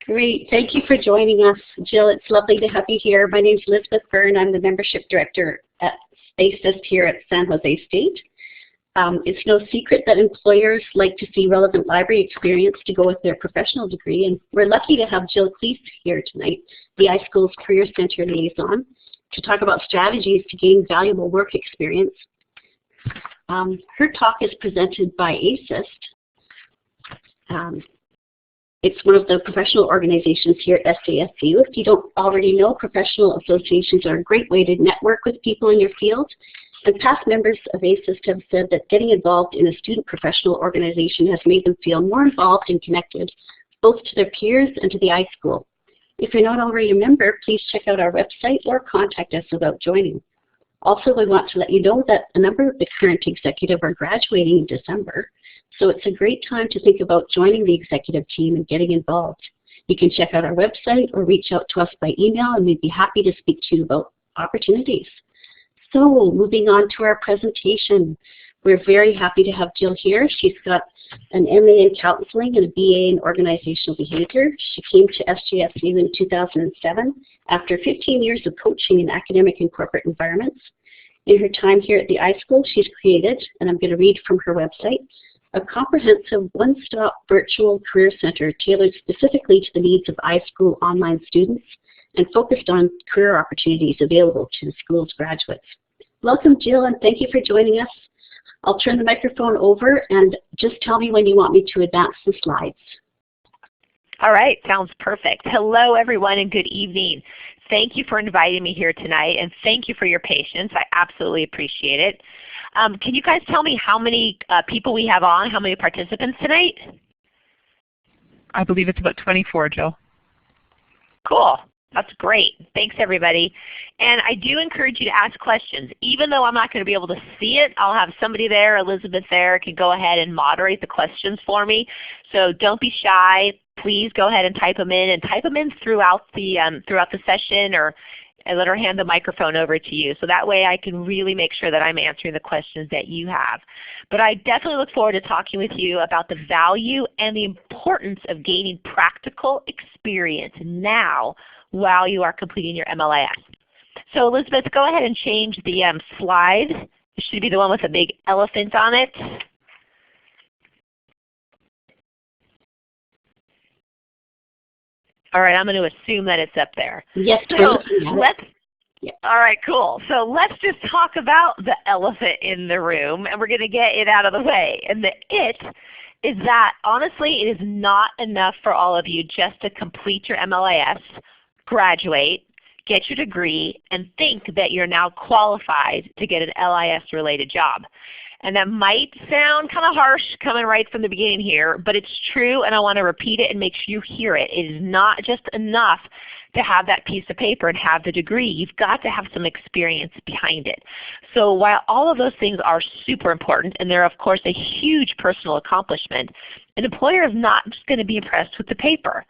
Great. Thank you for joining us, Jill. It's lovely to have you here. My name is Elizabeth Byrne. I'm the Membership Director at ASIS here at San Jose State. It's no secret that employers like to see relevant library experience to go with their professional degree, and we're lucky to have Jill Klees here tonight, the iSchool's Career Center Liaison, to talk about strategies to gain valuable work experience. Her talk is presented by ASIS. It's one of the professional organizations here at SJSU. If you don't already know, professional associations are a great way to network with people in your field. And past members of ASIS have said that getting involved in a student professional organization has made them feel more involved and connected, both to their peers and to the iSchool. If you're not already a member, please check out our website or contact us about joining. Also, we want to let you know that a number of the current executive are graduating in December, so it's a great time to think about joining the executive team and getting involved. You can check out our website or reach out to us by email, and we'd be happy to speak to you about opportunities. So, moving on to our presentation. We're very happy to have Jill here. She's got an MA in Counseling and a BA in Organizational Behavior. She came to SJSU in 2007 after 15 years of coaching in academic and corporate environments. In her time here at the iSchool, she's created, and I'm going to read from her website, a comprehensive one-stop virtual career center tailored specifically to the needs of iSchool online students and focused on career opportunities available to the school's graduates. Welcome, Jill, and thank you for joining us. I'll turn the microphone over and just tell me when you want me to advance the slides. All right, sounds perfect. Hello, everyone, and good evening. Thank you for inviting me here tonight, and thank you for your patience. I absolutely appreciate it. Can you guys tell me how many people we have on, how many participants tonight? I believe it's about 24, Jill. Cool. That's great. Thanks, everybody. And I do encourage you to ask questions. Even though I'm not going to be able to see it, I'll have somebody there, Elizabeth there, can go ahead and moderate the questions for me. So don't be shy. Please go ahead and type them in, and type them in throughout the session, or and let her hand the microphone over to you. So that way I can really make sure that I'm answering the questions that you have. But I definitely look forward to talking with you about the value and the importance of gaining practical experience now while you are completing your MLIS. So Elizabeth, go ahead and change the slide. It should be the one with the big elephant on it. All right, I'm going to assume that it's up there. Yes. So all right, cool. So let's just talk about the elephant in the room, and we're going to get it out of the way. And the it is that, honestly, it is not enough for all of you just to complete your MLIS, graduate, get your degree, and think that you're now qualified to get an LIS-related job. And that might sound kind of harsh coming right from the beginning here, but it's true, and I want to repeat it and make sure you hear it. It is not just enough to have that piece of paper and have the degree. You've got to have some experience behind it. So while all of those things are super important, and they're of course a huge personal accomplishment, an employer is not just going to be impressed with the paper.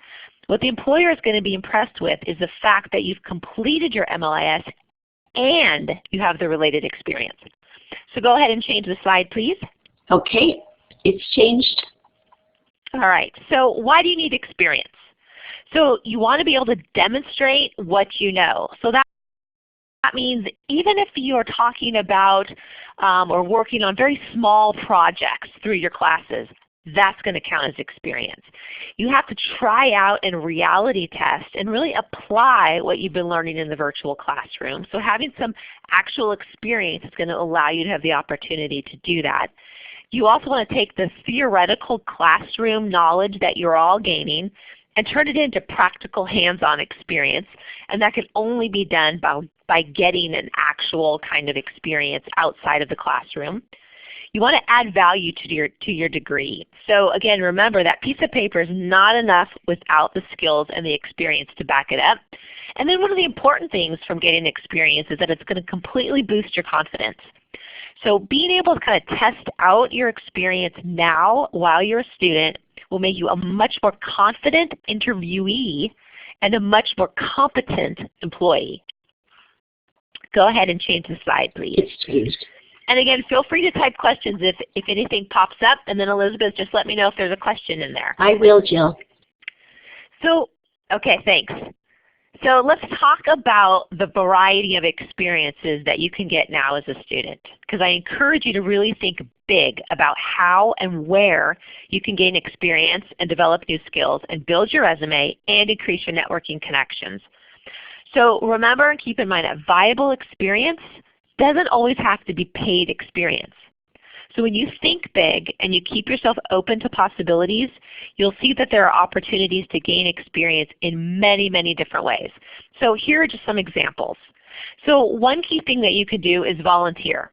What the employer is going to be impressed with is the fact that you've completed your MLIS and you have the related experience. So go ahead and change the slide, please. Okay, it's changed. All right, so why do you need experience? So you want to be able to demonstrate what you know. So that means even if you're talking about or working on very small projects through your classes, that's going to count as experience. You have to try out and reality test and really apply what you've been learning in the virtual classroom. So having some actual experience is going to allow you to have the opportunity to do that. You also want to take the theoretical classroom knowledge that you're all gaining and turn it into practical hands-on experience, and that can only be done by getting an actual kind of experience outside of the classroom. You want to add value to your degree. So again, remember that piece of paper is not enough without the skills and the experience to back it up. And then one of the important things from getting experience is that it's going to completely boost your confidence. So being able to kind of test out your experience now while you're a student will make you a much more confident interviewee and a much more competent employee. Go ahead and change the slide, please. It's changed. And again, feel free to type questions if anything pops up, and then Elizabeth, just let me know if there's a question in there. I will, Jill. So, okay, thanks. So let's talk about the variety of experiences that you can get now as a student, because I encourage you to really think big about how and where you can gain experience and develop new skills and build your resume and increase your networking connections. So remember and keep in mind that viable experience doesn't always have to be paid experience. So when you think big and you keep yourself open to possibilities, you'll see that there are opportunities to gain experience in many, many different ways. So here are just some examples. So one key thing that you could do is volunteer.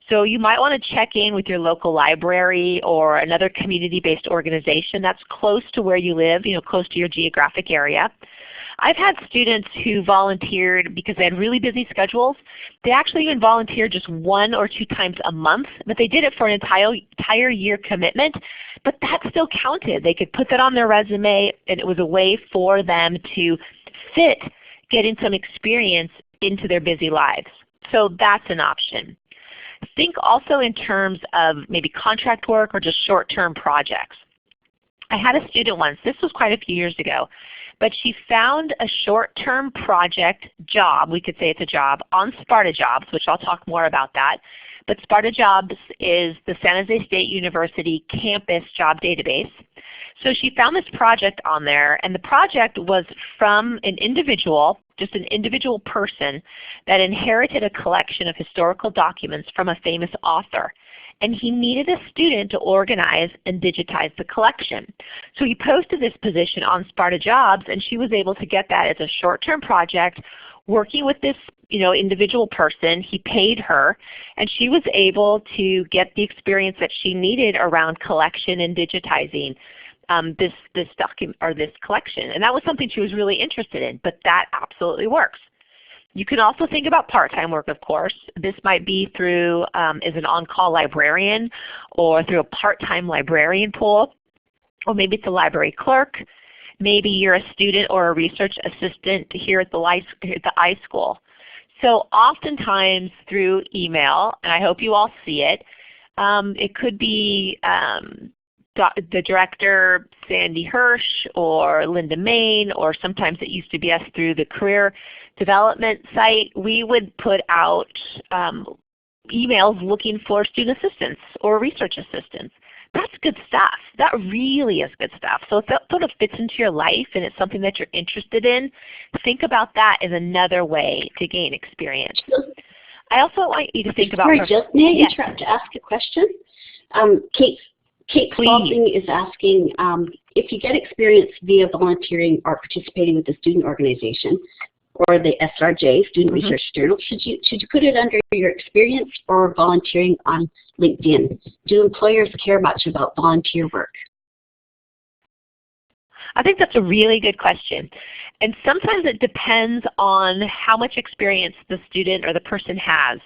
So you might want to check in with your local library or another community-based organization that's close to where you live, close to your geographic area. I've had students who volunteered because they had really busy schedules. They actually even volunteered just 1 or 2 times a month, but they did it for an entire year commitment, but that still counted. They could put that on their resume, and it was a way for them to fit getting some experience into their busy lives. So that's an option. Think also in terms of maybe contract work or just short-term projects. I had a student once, this was quite a few years ago, but she found a short-term project job, we could say it's a job, on Sparta Jobs, which I'll talk more about that. But Sparta Jobs is the San Jose State University campus job database. So she found this project on there, and the project was from an individual, just an individual person that inherited a collection of historical documents from a famous author. And he needed a student to organize and digitize the collection. So he posted this position on Sparta Jobs, and she was able to get that as a short-term project, working with this individual person. He paid her, and she was able to get the experience that she needed around collection and digitizing this document or this collection. And that was something she was really interested in, but that absolutely works. You can also think about part-time work, of course. This might be through as an on-call librarian or through a part-time librarian pool, or maybe it's a library clerk. Maybe you're a student or a research assistant here at the iSchool. So oftentimes through email, and I hope you all see it, it could be the director, Sandy Hirsch, or Linda Main, or sometimes it used to be us through the career development site. We would put out emails looking for student assistants or research assistants. That's good stuff. That really is good stuff. So if that sort of fits into your life and it's something that you're interested in, think about that as another way to gain experience. I also want you to think about— Sorry, Jill, may I interrupt to ask a question? Kate Spalding is asking, if you get experience via volunteering or participating with the student organization or the SRJ, Student Research Journal, should you put it under your experience or volunteering on LinkedIn? Do employers care much about volunteer work? I think that's a really good question. And sometimes it depends on how much experience the student or the person has.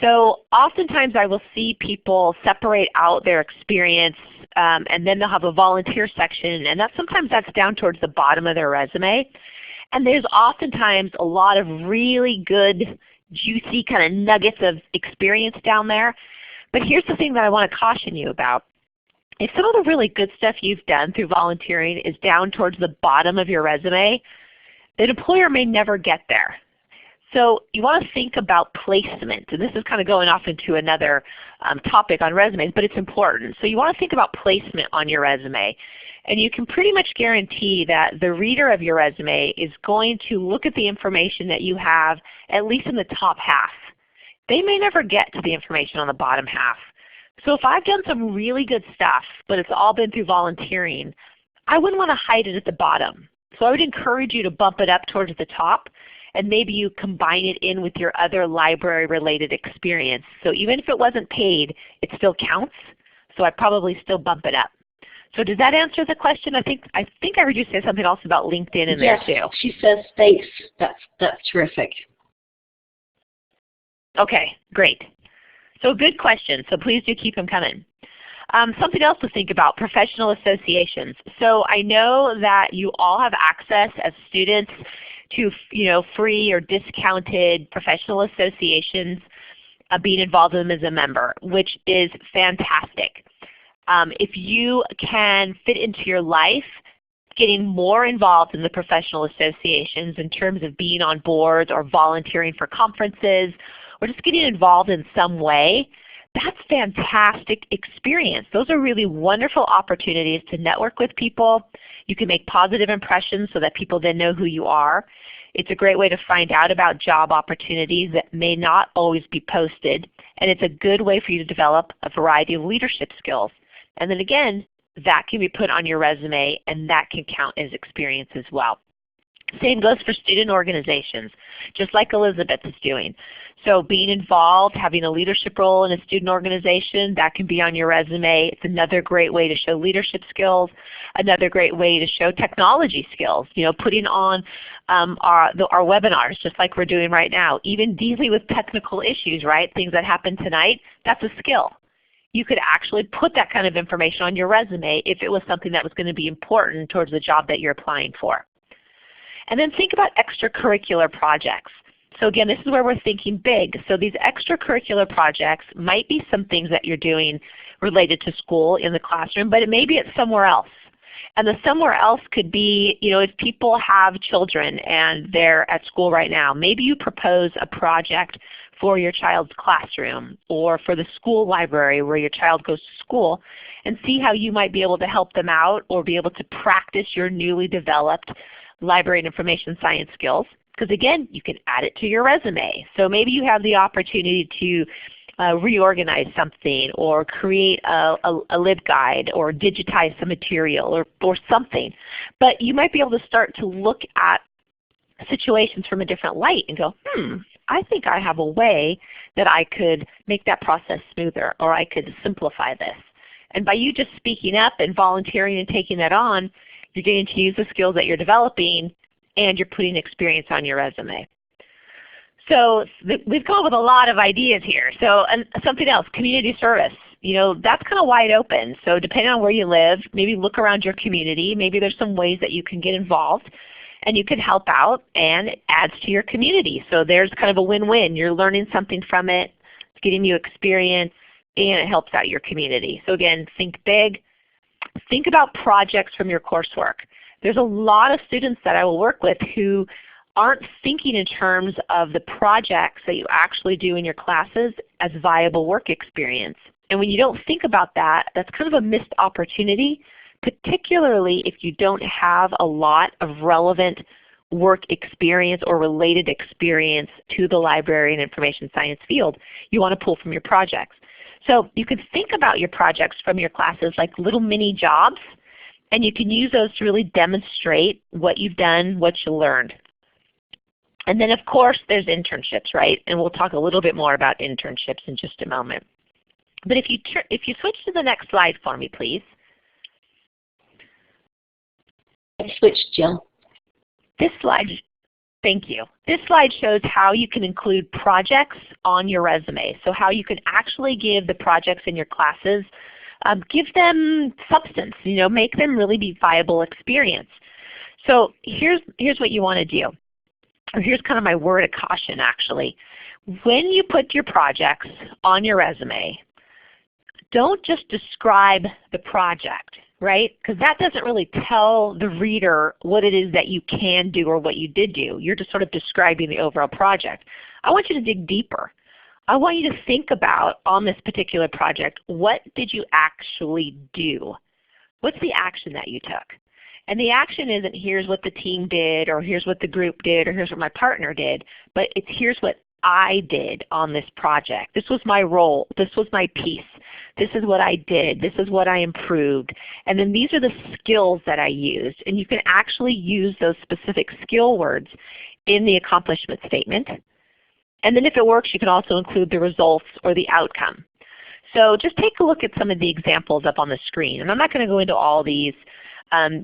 So oftentimes I will see people separate out their experience and then they'll have a volunteer section, and sometimes that's down towards the bottom of their resume. And there's oftentimes a lot of really good, juicy kind of nuggets of experience down there. But here's the thing that I want to caution you about. If some of the really good stuff you've done through volunteering is down towards the bottom of your resume, an employer may never get there. So you want to think about placement, and this is kind of going off into another topic on resumes, but it's important. So you want to think about placement on your resume, and you can pretty much guarantee that the reader of your resume is going to look at the information that you have at least in the top half. They may never get to the information on the bottom half. So if I've done some really good stuff, but it's all been through volunteering, I wouldn't want to hide it at the bottom. So I would encourage you to bump it up towards the top, and maybe you combine it in with your other library-related experience. So even if it wasn't paid, it still counts. So I'd probably still bump it up. So does that answer the question? I think I heard you say something else about LinkedIn in there too. She says thanks. That's terrific. Okay, great. So good question. So please do keep them coming. Something else to think about, professional associations. So I know that you all have access as students to free or discounted professional associations. being involved in them as a member, which is fantastic. If you can fit into your life getting more involved in the professional associations in terms of being on boards or volunteering for conferences or just getting involved in some way, that's fantastic experience. Those are really wonderful opportunities to network with people. You can make positive impressions so that people then know who you are. It's a great way to find out about job opportunities that may not always be posted, and it's a good way for you to develop a variety of leadership skills. And then again, that can be put on your resume, and that can count as experience as well. Same goes for student organizations, just like Elizabeth is doing. So being involved, having a leadership role in a student organization, that can be on your resume. It's another great way to show leadership skills, another great way to show technology skills. You know, putting on our webinars, just like we're doing right now. Even dealing with technical issues, right? Things that happen tonight, that's a skill. You could actually put that kind of information on your resume if it was something that was going to be important towards the job that you're applying for. And then think about extracurricular projects. So again, this is where we're thinking big. So these extracurricular projects might be some things that you're doing related to school in the classroom, but it may be at somewhere else. And the somewhere else could be, you know, if people have children and they're at school right now, maybe you propose a project for your child's classroom or for the school library where your child goes to school, and see how you might be able to help them out or be able to practice your newly developed library and information science skills. Because again, you can add it to your resume. So maybe you have the opportunity to reorganize something or create a LibGuide or digitize some material or something. But you might be able to start to look at situations from a different light and go, I think I have a way that I could make that process smoother, or I could simplify this. And by you just speaking up and volunteering and taking that on, you're getting to use the skills that you're developing, and you're putting experience on your resume. So we've come up with a lot of ideas here. So and something else, community service. You know, that's kind of wide open. So depending on where you live, maybe look around your community. Maybe there's some ways that you can get involved and you can help out, and it adds to your community. So there's kind of a win-win. You're learning something from it, it's getting you experience, and it helps out your community. So again, think big. Think about projects from your coursework. There's a lot of students that I will work with who aren't thinking in terms of the projects that you actually do in your classes as viable work experience. And when you don't think about that, that's kind of a missed opportunity, particularly if you don't have a lot of relevant work experience or related experience to the library and information science field. You want to pull from your projects. So you can think about your projects from your classes like little mini jobs, and you can use those to really demonstrate what you've done, what you learned. And then of course there's internships, right? And we'll talk a little bit more about internships in just a moment. But if you switch to the next slide for me, please. I switched, Jill. This slide, thank you. This slide shows how you can include projects on your resume. So how you can actually give the projects in your classes, give them substance, you know, make them really be viable experience. So here's what you want to do. Or here's kind of my word of caution actually. When you put your projects on your resume, don't just describe the project, right? Because that doesn't really tell the reader what it is that you can do or what you did do. You're just sort of describing the overall project. I want you to dig deeper. I want you to think about, on this particular project, what did you actually do? What's the action that you took? And the action isn't here's what the team did, or here's what the group did, or here's what my partner did, but it's here's what I did on this project. This was my role. This was my piece. This is what I did. This is what I improved. And then these are the skills that I used. And you can actually use those specific skill words in the accomplishment statement. And then if it works, you can also include the results or the outcome. So just take a look at some of the examples up on the screen. And I'm not going to go into all these.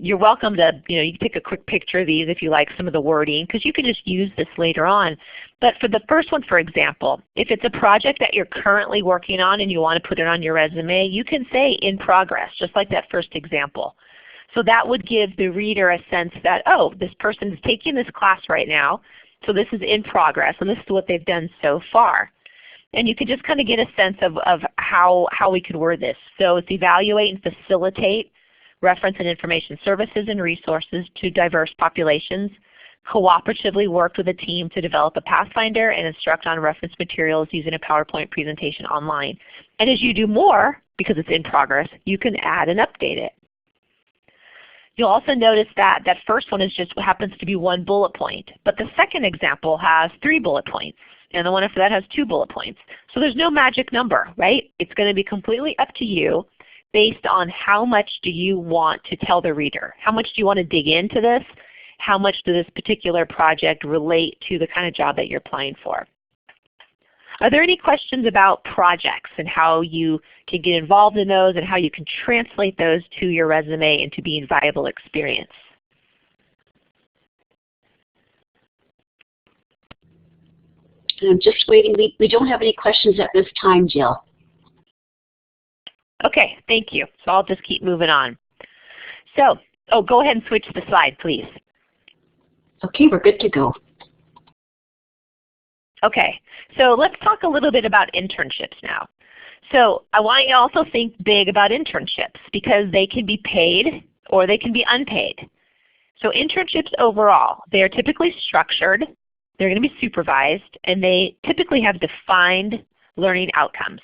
You're welcome to, you can take a quick picture of these if you like some of the wording, because you can just use this later on. But for the first one, for example, if it's a project that you're currently working on and you want to put it on your resume, you can say in progress, just like that first example. So that would give the reader a sense that, oh, this person is taking this class right now, so this is in progress, and this is what they've done so far. And you can just kind of get a sense of how we could word this. So it's evaluate and facilitate reference and information services and resources to diverse populations, cooperatively work with a team to develop a Pathfinder and instruct on reference materials using a PowerPoint presentation online. And as you do more, because it's in progress, you can add and update it. You'll also notice that that first one is just happens to be one bullet point, but the second example has 3 bullet points, and the one after that has 2 bullet points. So there's no magic number, right? It's going to be completely up to you based on how much do you want to tell the reader. How much do you want to dig into this? How much does this particular project relate to the kind of job that you're applying for? Are there any questions about projects and how you can get involved in those and how you can translate those to your resume into being viable experience? I'm just waiting. We don't have any questions at this time, Jill. Okay, thank you. So I'll just keep moving on. So, go ahead and switch the slide, please. Okay, we're good to go. Okay, so let's talk a little bit about internships now. So I want you to also think big about internships because they can be paid or they can be unpaid. So internships overall, they are typically structured, they're going to be supervised, and they typically have defined learning outcomes.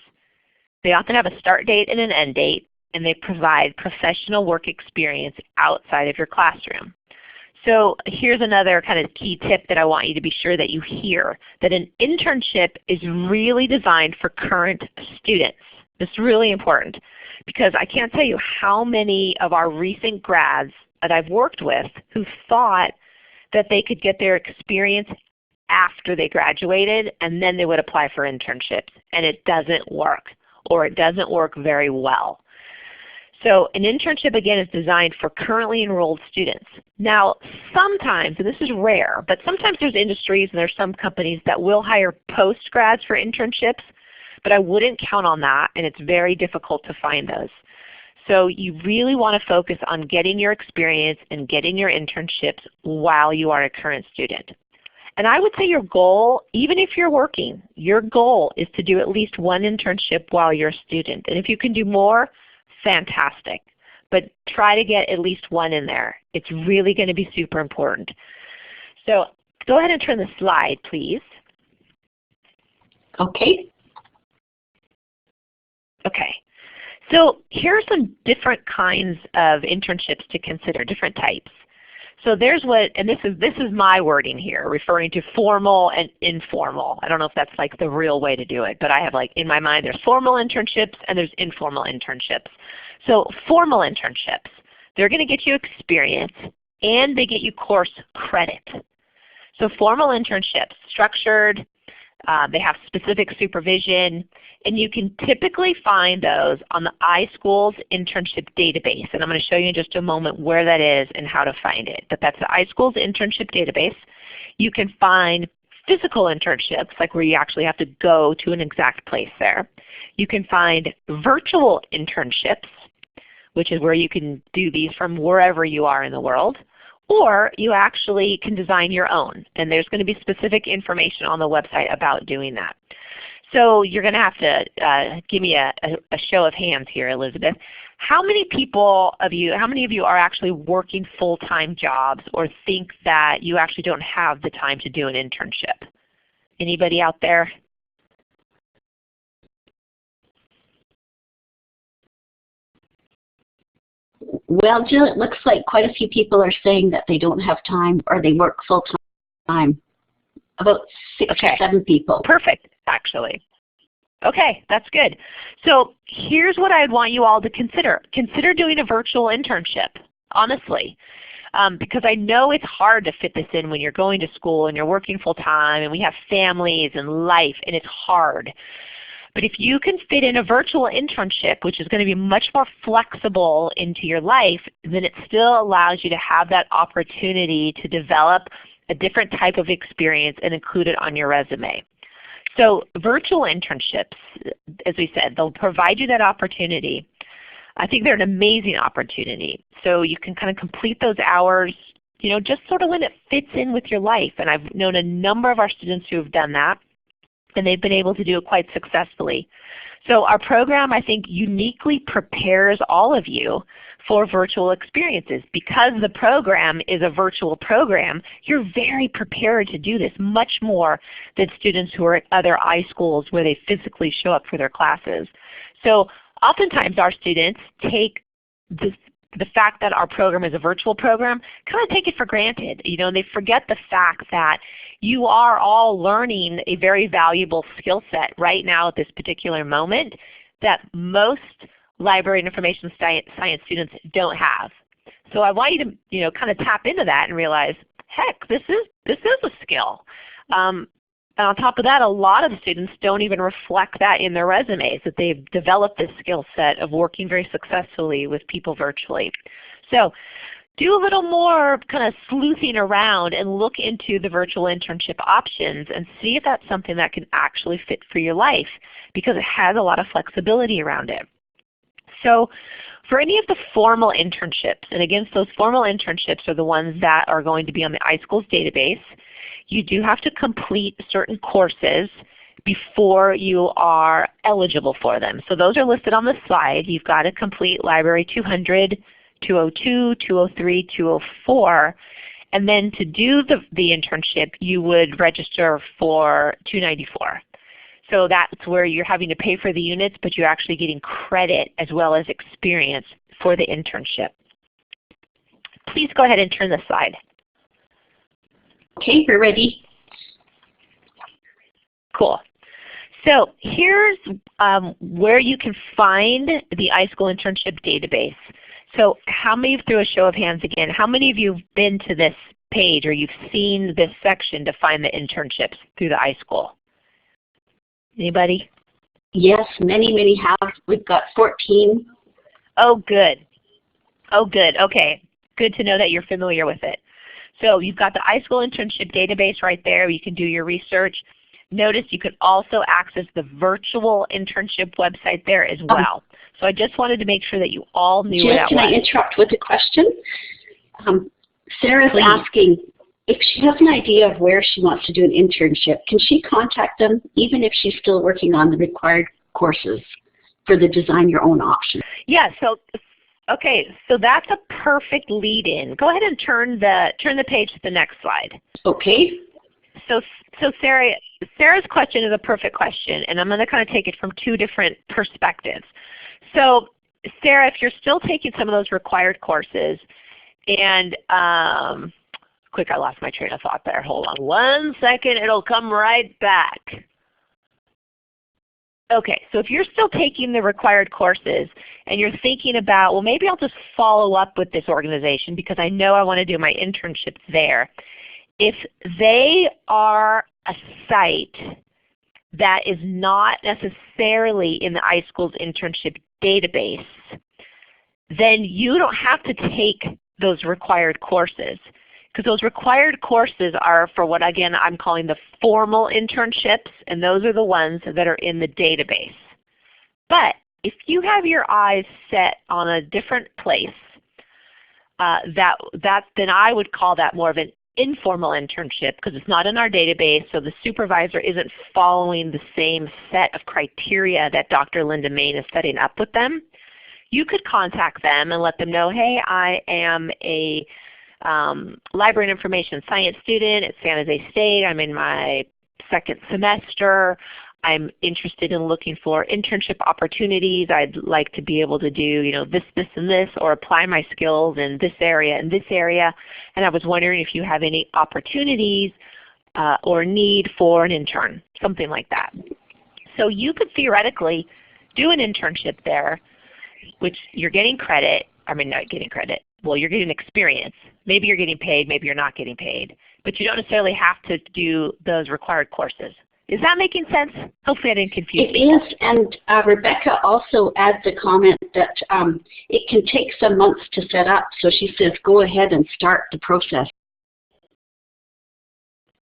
They often have a start date and an end date, and they provide professional work experience outside of your classroom. So here's another kind of key tip that I want you to be sure that you hear, that an internship is really designed for current students. It's really important because I can't tell you how many of our recent grads that I've worked with who thought that they could get their experience after they graduated and then they would apply for internships, and it doesn't work, or it doesn't work very well. So an internship, again, is designed for currently enrolled students. Now, sometimes, and this is rare, but sometimes there's industries and there's some companies that will hire post-grads for internships, but I wouldn't count on that, and it's very difficult to find those. So you really want to focus on getting your experience and getting your internships while you are a current student. And I would say your goal, even if you're working, your goal is to do at least one internship while you're a student. And if you can do more, fantastic. But try to get at least one in there. It's really going to be super important. So go ahead and turn the slide, please. Okay. Okay. So here are some different kinds of internships to consider, different types. So there's what, and this is my wording here, referring to formal and informal. I don't know if that's like the real way to do it, but I have like in my mind there's formal internships and there's informal internships. So formal internships, they're going to get you experience and they get you course credit. So formal internships, structured, they have specific supervision, and you can typically find those on the iSchool's internship database. And I'm going to show you in just a moment where that is and how to find it. But that's the iSchool's internship database. You can find physical internships, like where you actually have to go to an exact place there. You can find virtual internships, which is where you can do these from wherever you are in the world. Or you actually can design your own, and there's going to be specific information on the website about doing that. So you're going to have to give me a show of hands here, Elizabeth. How many of you are actually working full-time jobs or think that you actually don't have the time to do an internship? Anybody out there? Well, Jill, it looks like quite a few people are saying that they don't have time or they work full-time. About 6 or 7 people. Perfect, actually. Okay, that's good. So here's what I'd want you all to consider. Consider doing a virtual internship, honestly. Because I know it's hard to fit this in when you're going to school and you're working full-time and we have families and life, and it's hard. But if you can fit in a virtual internship, which is going to be much more flexible into your life, then it still allows you to have that opportunity to develop a different type of experience and include it on your resume. So virtual internships, as we said, they'll provide you that opportunity. I think they're an amazing opportunity. So you can kind of complete those hours, just sort of when it fits in with your life. And I've known a number of our students who have done that. and they've been able to do it quite successfully. So our program, I think, uniquely prepares all of you for virtual experiences. Because the program is a virtual program, you're very prepared to do this, much more than students who are at other iSchools where they physically show up for their classes. So oftentimes our students take the fact that our program is a virtual program, kind of take it for granted. And they forget the fact that you are all learning a very valuable skill set right now at this particular moment that most library and information science students don't have. So I want you to kind of tap into that and realize, heck, this is a skill. And on top of that, a lot of the students don't even reflect that in their resumes, that they've developed this skill set of working very successfully with people virtually. So do a little more kind of sleuthing around and look into the virtual internship options and see if that's something that can actually fit for your life, because it has a lot of flexibility around it. So for any of the formal internships, and again, those formal internships are the ones that are going to be on the iSchool's database, you do have to complete certain courses before you are eligible for them. So those are listed on the slide. You've got to complete Library 200, 202, 203, 204, and then to do the internship, you would register for 294. So that's where you're having to pay for the units, but you're actually getting credit as well as experience for the internship. Please go ahead and turn the slide. Okay, we're ready. Cool. So here's where you can find the iSchool internship database. So how many, through a show of hands again, how many of you have been to this page or you've seen this section to find the internships through the iSchool? Anybody? Yes, many have. We've got 14. Oh, good. Oh, good. Okay. Good to know that you're familiar with it. So you've got the iSchool internship database right there. You can do your research. Notice you can also access the virtual internship website there as well. So I just wanted to make sure that you all knew where that was. Can I interrupt with a question? Sarah's Please. asking if she has an idea of where she wants to do an internship, can she contact them even if she's still working on the required courses for the design your own option? Yeah, so okay, so that's a perfect lead-in. Go ahead and turn the page to the next slide. Okay. So Sarah's question is a perfect question, and I'm going to kind of take it from two different perspectives. So Sarah, if you're still taking some of those required courses, and quick, I lost my train of thought there. Hold on 1 second. It'll come right back. Okay, so if you're still taking the required courses and you're thinking about, well, maybe I'll just follow up with this organization because I know I want to do my internships there. If they are a site that is not necessarily in the iSchool's internship database, then you don't have to take those required courses, because those required courses are for what, again, I'm calling the formal internships, and those are the ones that are in the database. But if you have your eyes set on a different place, then I would call that more of an informal internship, because it's not in our database, so the supervisor isn't following the same set of criteria that Dr. Linda Main is setting up with them. You could contact them and let them know, hey, I am a library and information science student at San Jose State. I'm in my second semester. I'm interested in looking for internship opportunities. I'd like to be able to do, this, and this, or apply my skills in this area and this area. And I was wondering if you have any opportunities or need for an intern, something like that. So you could theoretically do an internship there, which you're getting credit. I mean, not getting credit. Well, you're getting experience. Maybe you're getting paid, maybe you're not getting paid. But you don't necessarily have to do those required courses. Is that making sense? Hopefully I didn't confuse you. It is, and Rebecca also adds a comment that it can take some months to set up, so she says go ahead and start the process.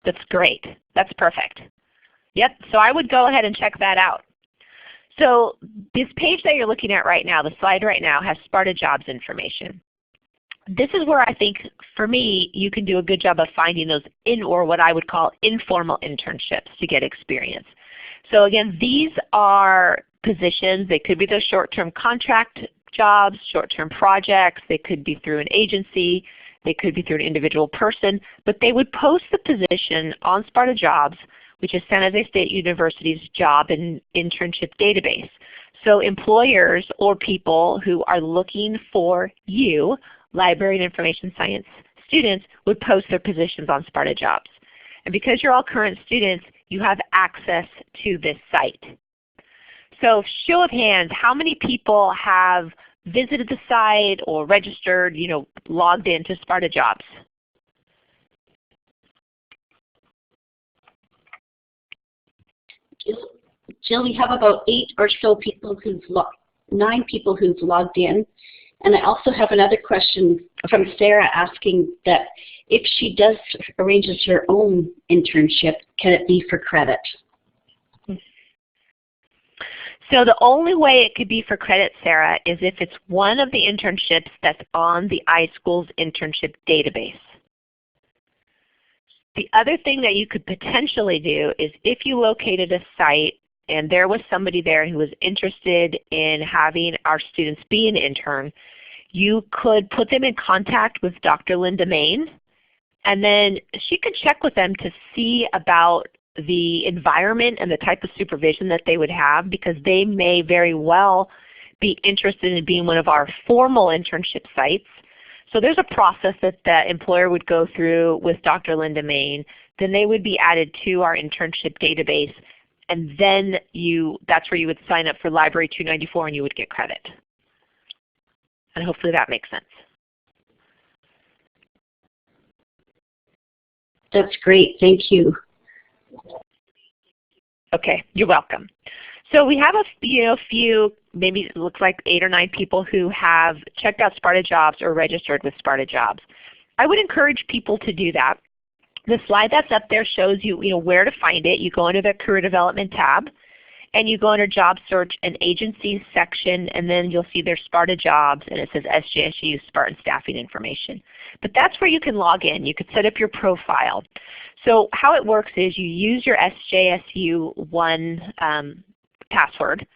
That's great. That's perfect. Yep, so I would go ahead and check that out. So this page that you're looking at right now, the slide right now, has Sparta Jobs information. This is where I think, for me, you can do a good job of finding those or what I would call informal internships to get experience. So again, these are positions. They could be those short-term contract jobs, short-term projects. They could be through an agency. They could be through an individual person. But they would post the position on Sparta Jobs, which is San Jose State University's job and internship database. So employers or people who are looking for you, library and information science students, would post their positions on Sparta Jobs. And because you're all current students, you have access to this site. So show of hands, how many people have visited the site or registered, logged into Sparta Jobs? Jill, we have about 8 or so people 9 people who've logged in. And I also have another question from Sarah asking that if she does arranges her own internship, can it be for credit? So the only way it could be for credit, Sarah, is if it's one of the internships that's on the iSchool's internship database. The other thing that you could potentially do is if you located a site and there was somebody there who was interested in having our students be an intern, you could put them in contact with Dr. Linda Main, and then she could check with them to see about the environment and the type of supervision that they would have, because they may very well be interested in being one of our formal internship sites. So there's a process that the employer would go through with Dr. Linda Main. Then they would be added to our internship database, and then that's where you would sign up for Library 294 and you would get credit. And hopefully that makes sense. That's great. Thank you. Okay, you're welcome. So we have a few, maybe it looks like 8 or 9 people who have checked out Sparta Jobs or registered with Sparta Jobs. I would encourage people to do that. The slide that's up there shows you, where to find it. You go into the Career Development tab, and you go under Job Search and Agencies section, and then you'll see there's Sparta Jobs, and it says SJSU Spartan Staffing Information. But that's where you can log in. You could set up your profile. So how it works is you use your SJSU 1 password.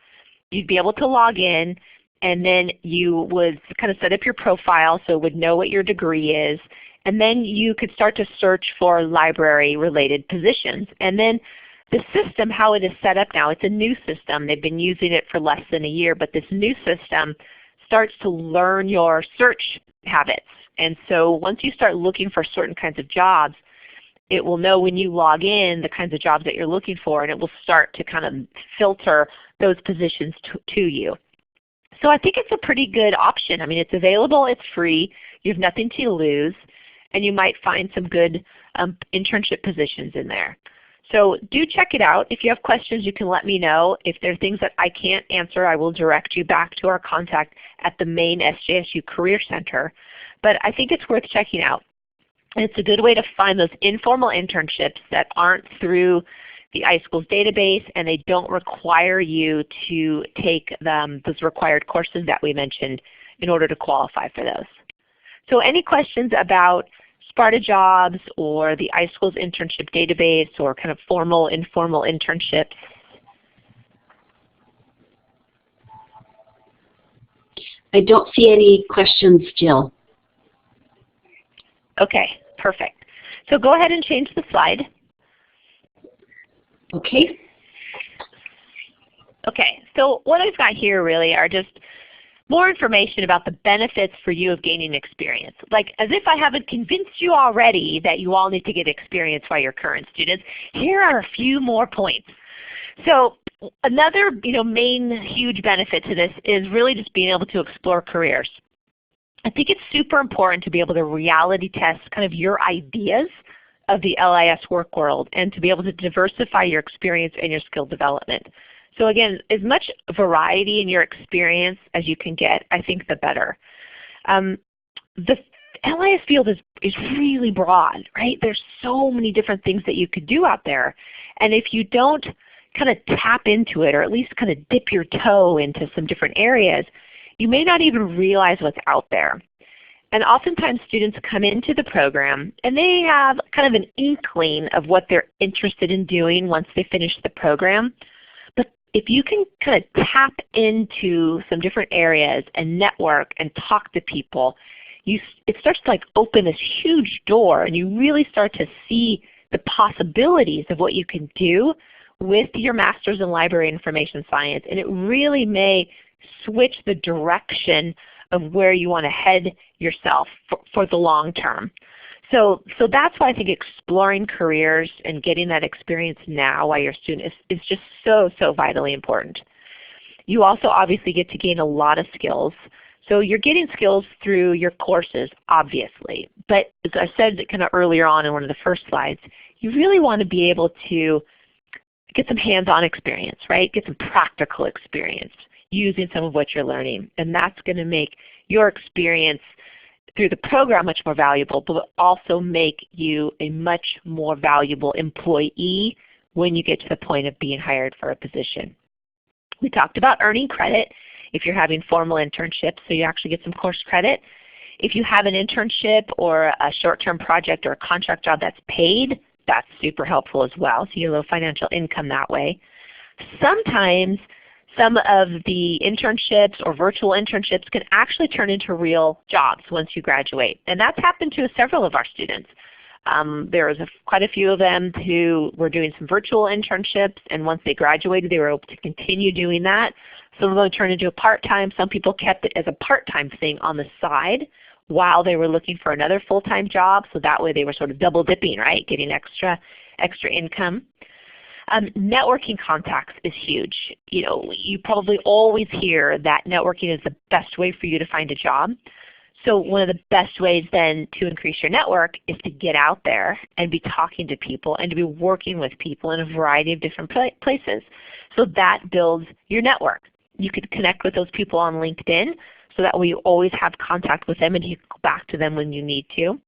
You'd be able to log in, and then you would kind of set up your profile so it would know what your degree is, and then you could start to search for library-related positions. And then the system, how it is set up now, it's a new system. They've been using it for less than a year, but this new system starts to learn your search habits. And so once you start looking for certain kinds of jobs, it will know when you log in the kinds of jobs that you're looking for, and it will start to kind of filter those positions to you. So I think it's a pretty good option. I mean, it's available, it's free, you have nothing to lose, and you might find some good internship positions in there. So do check it out. If you have questions, you can let me know. If there are things that I can't answer, I will direct you back to our contact at the main SJSU Career Center. But I think it's worth checking out. And it's a good way to find those informal internships that aren't through the iSchool's database, and they don't require you to take those required courses that we mentioned in order to qualify for those. So any questions about Sparta Jobs or the iSchool's internship database or kind of formal, informal internships? I don't see any questions, Jill. Okay, perfect. So go ahead and change the slide. Okay. Okay, so what I've got here really are just more information about the benefits for you of gaining experience. Like, as if I haven't convinced you already that you all need to get experience while you're current students, here are a few more points. So another main huge benefit to this is really just being able to explore careers. I think it's super important to be able to reality test kind of your ideas of the LIS work world and to be able to diversify your experience and your skill development. So again, as much variety in your experience as you can get, I think the better. The LIS field is really broad, right? There's so many different things that you could do out there. And if you don't kind of tap into it, or at least kind of dip your toe into some different areas, you may not even realize what's out there. And oftentimes students come into the program and they have kind of an inkling of what they're interested in doing once they finish the program. if you can kind of tap into some different areas and network and talk to people, it starts to like open this huge door, and you really start to see the possibilities of what you can do with your Master's in Library Information Science, and it really may switch the direction of where you want to head yourself for the long term. So that's why I think exploring careers and getting that experience now while you're a student is just so vitally important. You also obviously get to gain a lot of skills. So you're getting skills through your courses, obviously. But as I said kind of earlier on in one of the first slides, you really want to be able to get some hands-on experience, right? Get some practical experience using some of what you're learning. And that's going to make your experience through the program much more valuable, but also make you a much more valuable employee when you get to the point of being hired for a position. We talked about earning credit if you're having formal internships, so you actually get some course credit. If you have an internship or a short-term project or a contract job that's paid, that's super helpful as well, so you get a little financial income that way. Sometimes some of the internships or virtual internships can actually turn into real jobs once you graduate, and that's happened to several of our students. There was quite a few of them who were doing some virtual internships, and once they graduated they were able to continue doing that. Some of them turned into a part-time. Some people kept it as a part-time thing on the side while they were looking for another full-time job, so that way they were sort of double dipping, right, getting extra income. Networking contacts is huge. You know, you probably always hear that networking is the best way for you to find a job. So one of the best ways then to increase your network is to get out there and be talking to people and to be working with people in a variety of different places. So that builds your network. You could connect with those people on LinkedIn, so that way you always have contact with them and you can go back to them when you need to.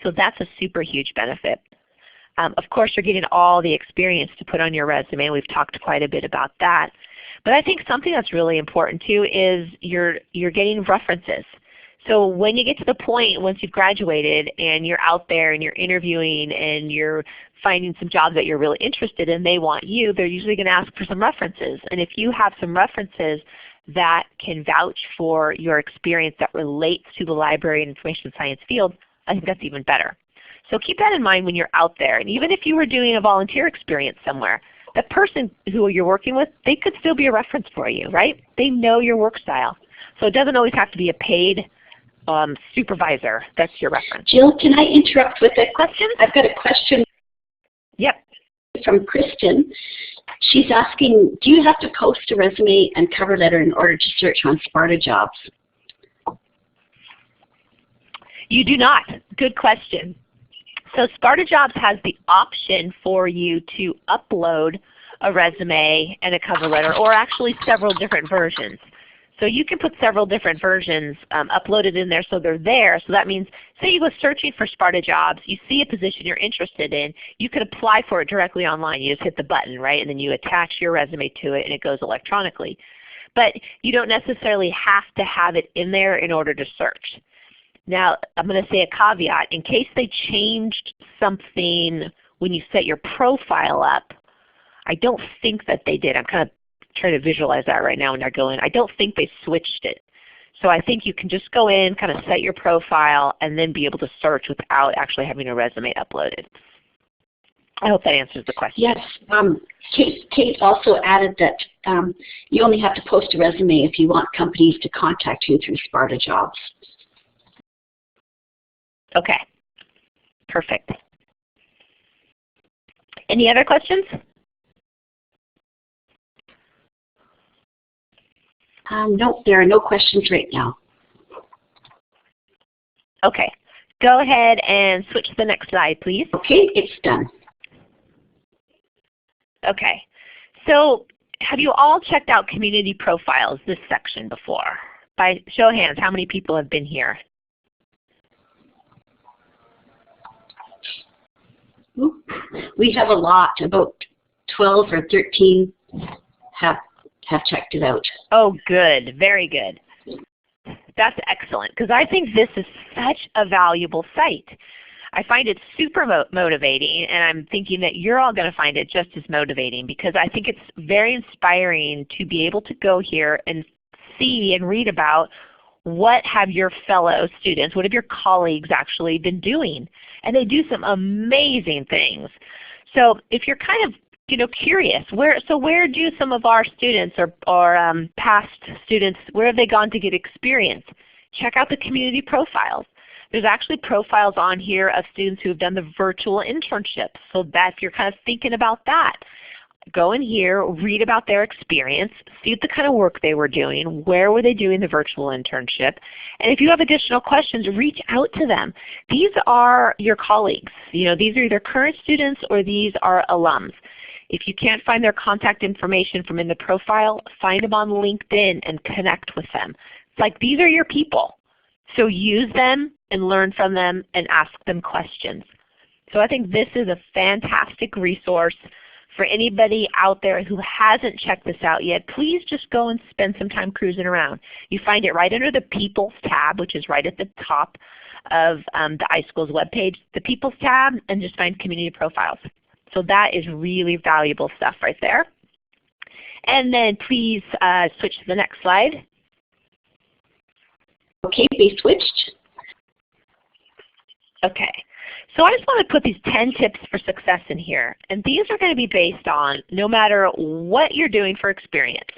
So that's a super huge benefit. Of course, you're getting all the experience to put on your resume. We've talked quite a bit about that. But I think something that's really important too is you're getting references. So when you get to the point once you've graduated and you're out there and you're interviewing and you're finding some jobs that you're really interested in, they want you, they're usually going to ask for some references. And if you have some references that can vouch for your experience that relates to the library and information science field, I think that's even better. So keep that in mind when you're out there. And even if you were doing a volunteer experience somewhere, the person who you're working with, they could still be a reference for you, right? They know your work style. So it doesn't always have to be a paid supervisor that's your reference. Jill, can I interrupt with a question? I've got a question. Yep. From Kristen. She's asking, do you have to post a resume and cover letter in order to search on Sparta jobs? You do not. Good question. So Sparta Jobs has the option for you to upload a resume and a cover letter, or actually several different versions. So you can put several different versions uploaded in there so they're there. So that means, say you go searching for Sparta Jobs, you see a position you're interested in, you can apply for it directly online. You just hit the button, right, and then you attach your resume to it and it goes electronically. But you don't necessarily have to have it in there in order to search. Now, I'm going to say a caveat. In case they changed something when you set your profile up, I don't think that they did. I'm kind of trying to visualize that right now when I go in. I don't think they switched it. So I think you can just go in, kind of set your profile, and then be able to search without actually having a resume uploaded. I hope that answers the question. Yes. Kate also added that you only have to post a resume if you want companies to contact you through Sparta Jobs. Okay. Perfect. Any other questions? No, there are no questions right now. Okay. Go ahead and switch to the next slide, please. Okay, it's done. Okay. So have you all checked out community profiles, this section, before? By show of hands, how many people have been here? We have a lot, about 12 or 13 have checked it out. Oh, good. Very good. That's excellent, because I think this is such a valuable site. I find it super motivating, and I'm thinking that you're all going to find it just as motivating because I think it's very inspiring to be able to go here and see and read about what have your fellow students, what have your colleagues actually been doing. And they do some amazing things. So if you're kind of curious, where do some of our students or past students, where have they gone to get experience? Check out the community profiles. There's actually profiles on here of students who have done the virtual internships. So that if you're kind of thinking about that, go in here, read about their experience, see the kind of work they were doing, where were they doing the virtual internship, and if you have additional questions, reach out to them. These are your colleagues. These are either current students or these are alums. If you can't find their contact information from in the profile, find them on LinkedIn and connect with them. It's like these are your people. So use them and learn from them and ask them questions. So I think this is a fantastic resource for anybody out there who hasn't checked this out yet. Please just go and spend some time cruising around. You find it right under the People's tab, which is right at the top of the iSchool's webpage, the People's tab, and just find community profiles. So that is really valuable stuff right there. And then please switch to the next slide. Okay, they switched. Okay. So I just want to put these 10 tips for success in here. And these are going to be based on no matter what you're doing for experience.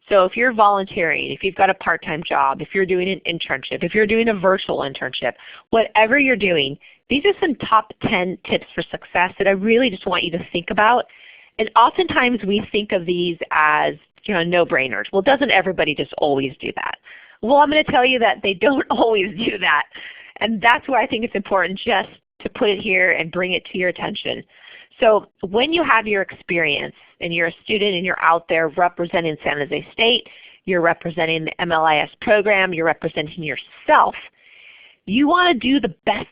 So if you're volunteering, if you've got a part-time job, if you're doing an internship, if you're doing a virtual internship, whatever you're doing, these are some top 10 tips for success that I really just want you to think about. And oftentimes we think of these as no-brainers. Well, doesn't everybody just always do that? Well, I'm going to tell you that they don't always do that. And that's where I think it's important just to put it here and bring it to your attention. So when you have your experience and you're a student and you're out there representing San Jose State, you're representing the MLIS program, you're representing yourself, you want to do the best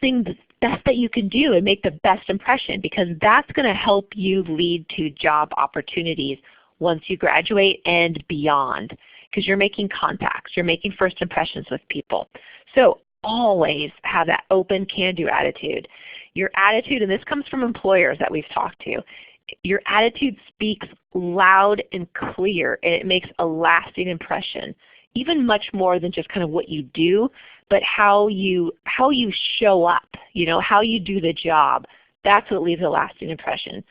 that you can do and make the best impression because that's going to help you lead to job opportunities once you graduate and beyond because you're making contacts, you're making first impressions with people. So always have that open can-do attitude. Your attitude, and this comes from employers that we've talked to, your attitude speaks loud and clear and it makes a lasting impression, even much more than just kind of what you do, but how you show up, how you do the job. That's what leaves a lasting impression.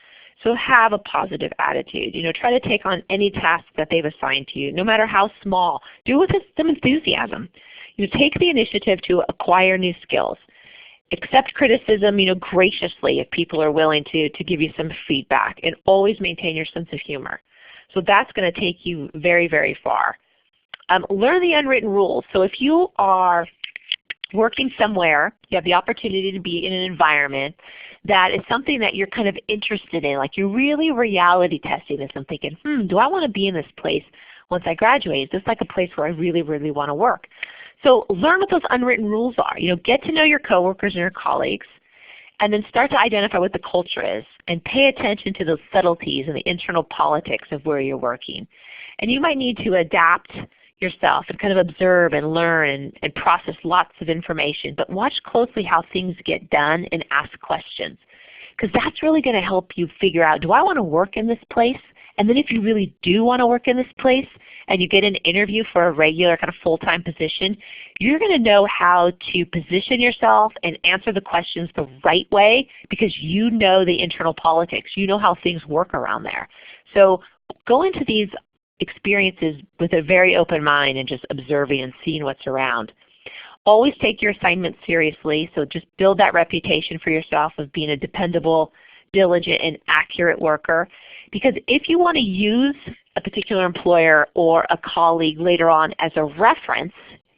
So have a positive attitude. Try to take on any task that they've assigned to you, no matter how small. Do it with some enthusiasm. Take the initiative to acquire new skills. Accept criticism, graciously if people are willing to give you some feedback, and always maintain your sense of humor. So that's going to take you very, very far. Learn the unwritten rules. So if you are working somewhere, you have the opportunity to be in an environment that is something that you're kind of interested in, like you're really reality testing this and thinking, do I want to be in this place once I graduate? Is this like a place where I really, really want to work? So learn what those unwritten rules are. Get to know your coworkers and your colleagues, and then start to identify what the culture is, and pay attention to those subtleties and the internal politics of where you're working. And you might need to adapt yourself and kind of observe and learn and process lots of information, but watch closely how things get done and ask questions, because that's really going to help you figure out, do I want to work in this place? And then if you really do want to work in this place and you get an interview for a regular kind of full-time position, you're going to know how to position yourself and answer the questions the right way because you know the internal politics. You know how things work around there. So go into these experiences with a very open mind and just observing and seeing what's around. Always take your assignments seriously, so just build that reputation for yourself of being a dependable, diligent, and accurate worker. Because if you want to use a particular employer or a colleague later on as a reference,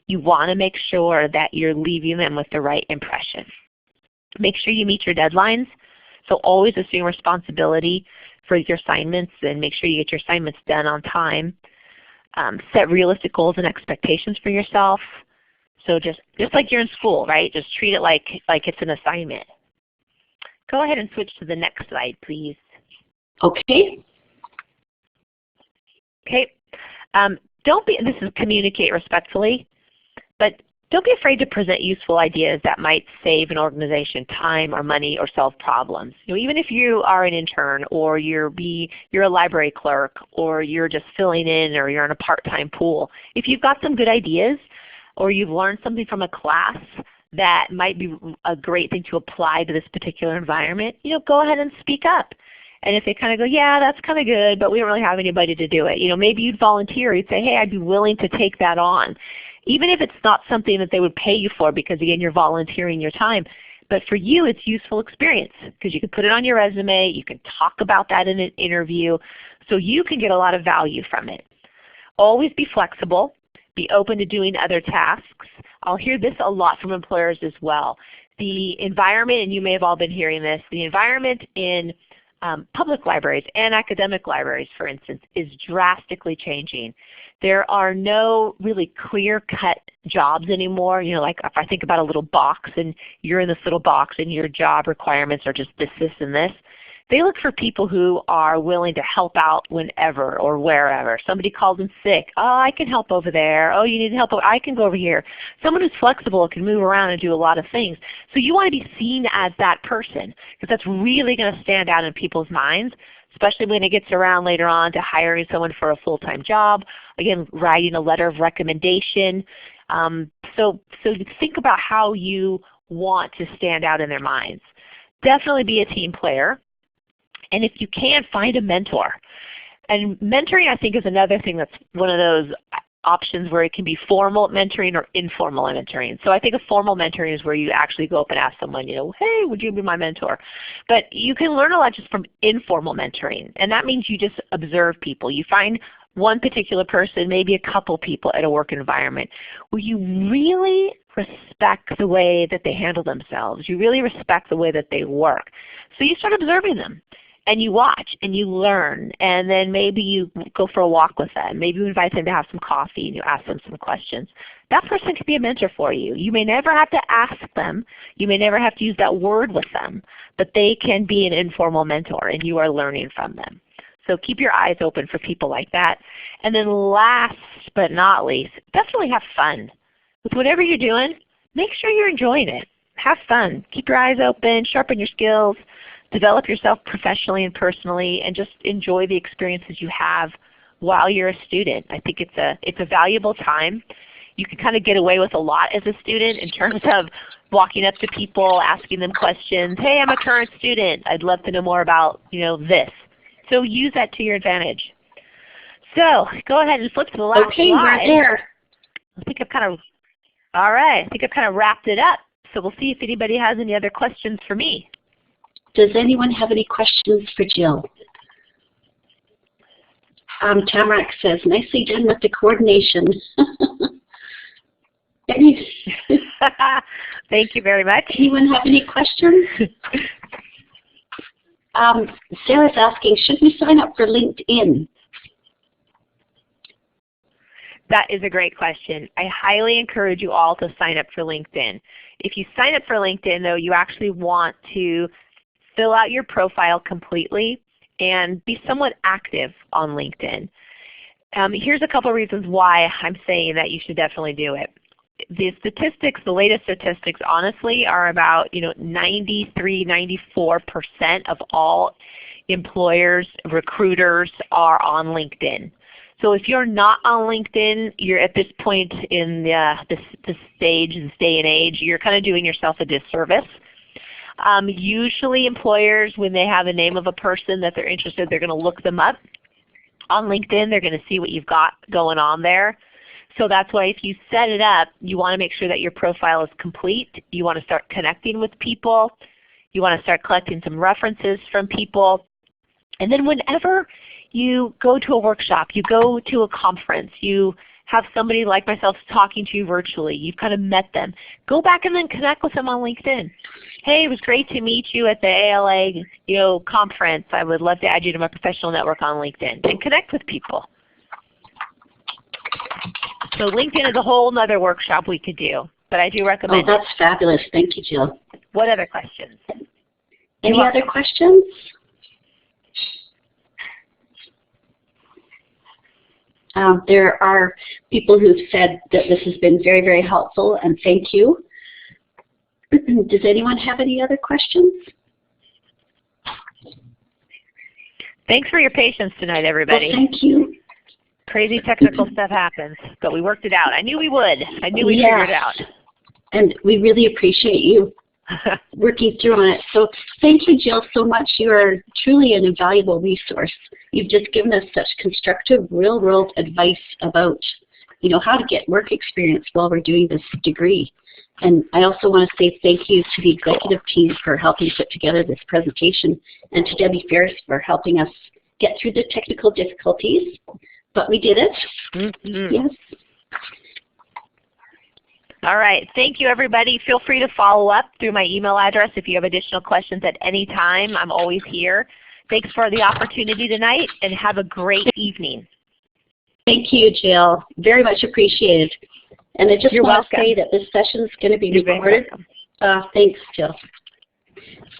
you want to make sure that you're leaving them with the right impression. Make sure you meet your deadlines, so always assume responsibility for your assignments and make sure you get your assignments done on time. Set realistic goals and expectations for yourself. So just like you're in school, right? Just treat it like it's an assignment. Go ahead and switch to the next slide, please. Okay. Okay. This is communicate respectfully, but Don't be afraid to present useful ideas that might save an organization time or money or solve problems. Even if you are an intern or you're a library clerk or you're just filling in or you're in a part-time pool, if you've got some good ideas or you've learned something from a class that might be a great thing to apply to this particular environment, go ahead and speak up. And if they kind of go, yeah, that's kind of good, but we don't really have anybody to do it, maybe you'd volunteer. You'd say, hey, I'd be willing to take that on. Even if it's not something that they would pay you for because, again, you're volunteering your time. But for you, it's useful experience because you can put it on your resume. You can talk about that in an interview. So you can get a lot of value from it. Always be flexible. Be open to doing other tasks. I'll hear this a lot from employers as well. The environment, and you may have all been hearing this, the environment in public libraries and academic libraries, for instance, is drastically changing. There are no really clear-cut jobs anymore. Like if I think about a little box and you're in this little box and your job requirements are just this, this, and this. They look for people who are willing to help out whenever or wherever. Somebody calls in sick. Oh, I can help over there. Oh, you need help? I can go over here. Someone who's flexible can move around and do a lot of things. So you want to be seen as that person because that's really going to stand out in people's minds, especially when it gets around later on to hiring someone for a full-time job. Again, writing a letter of recommendation. So think about how you want to stand out in their minds. Definitely be a team player. And if you can, find a mentor. And mentoring, I think, is another thing that's one of those options where it can be formal mentoring or informal mentoring. So I think a formal mentoring is where you actually go up and ask someone, hey, would you be my mentor? But you can learn a lot just from informal mentoring. And that means you just observe people. You find one particular person, maybe a couple people at a work environment where you really respect the way that they handle themselves. You really respect the way that they work. So you start observing them. And you watch and you learn, and then maybe you go for a walk with them. Maybe you invite them to have some coffee and you ask them some questions. That person could be a mentor for you. You may never have to ask them. You may never have to use that word with them, but they can be an informal mentor and you are learning from them. So keep your eyes open for people like that. And then last but not least, definitely have fun. With whatever you're doing, make sure you're enjoying it. Have fun. Keep your eyes open, sharpen your skills. Develop yourself professionally and personally, and just enjoy the experiences you have while you're a student. I think it's a valuable time. You can kind of get away with a lot as a student in terms of walking up to people, asking them questions. Hey, I'm a current student. I'd love to know more about this. So use that to your advantage. So go ahead and flip to the last slide. Okay, we're there. I think I've kind of wrapped it up. So we'll see if anybody has any other questions for me. Does anyone have any questions for Jill? Tamarack says, nicely done with the coordination. Thank you very much. Anyone have any questions? Sarah's asking, should we sign up for LinkedIn? That is a great question. I highly encourage you all to sign up for LinkedIn. If you sign up for LinkedIn, though, you actually want to fill out your profile completely and be somewhat active on LinkedIn. Here's a couple reasons why I'm saying that you should definitely do it. The statistics, the latest statistics, honestly, are about 93, 94% of all employers, recruiters are on LinkedIn. So if you're not on LinkedIn, you're at this point in this stage, this day and age, you're kind of doing yourself a disservice. Usually employers, when they have a name of a person that they're interested, they're going to look them up. On LinkedIn, they're going to see what you've got going on there. So that's why if you set it up, you want to make sure that your profile is complete. You want to start connecting with people. You want to start collecting some references from people. And then whenever you go to a workshop, you go to a conference, you have somebody like myself talking to you virtually, you've kind of met them, go back and then connect with them on LinkedIn. Hey, it was great to meet you at the ALA conference. I would love to add you to my professional network on LinkedIn, and connect with people. So LinkedIn is a whole other workshop we could do, but I do recommend it. Oh, that's fabulous. Thank you, Jill. What other questions? Any other questions? There are people who've said that this has been very, very helpful, and thank you. Does anyone have any other questions? Thanks for your patience tonight, everybody. Well, thank you. Crazy technical stuff happens, but we worked it out. I knew we would. I knew we figured it out. And we really appreciate you working through on it. So thank you, Jill, so much. You are truly an invaluable resource. You've just given us such constructive, real-world advice about, how to get work experience while we're doing this degree. And I also want to say thank you to the executive team for helping put together this presentation, and to Debbie Ferris for helping us get through the technical difficulties. But we did it. Mm-hmm. Yes. All right. Thank you, everybody. Feel free to follow up through my email address if you have additional questions at any time. I'm always here. Thanks for the opportunity tonight, and have a great evening. Thank you, Jill. Very much appreciated. And I just want to say that this session is going to be recorded. Thanks, Jill.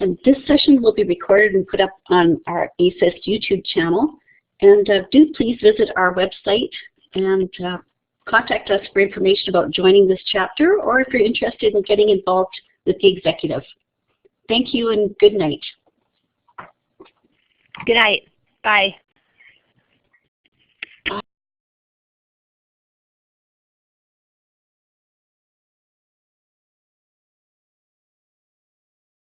And this session will be recorded and put up on our ASIS YouTube channel. And do please visit our website and contact us for information about joining this chapter, or if you're interested in getting involved with the executive. Thank you and good night. Good night. Bye.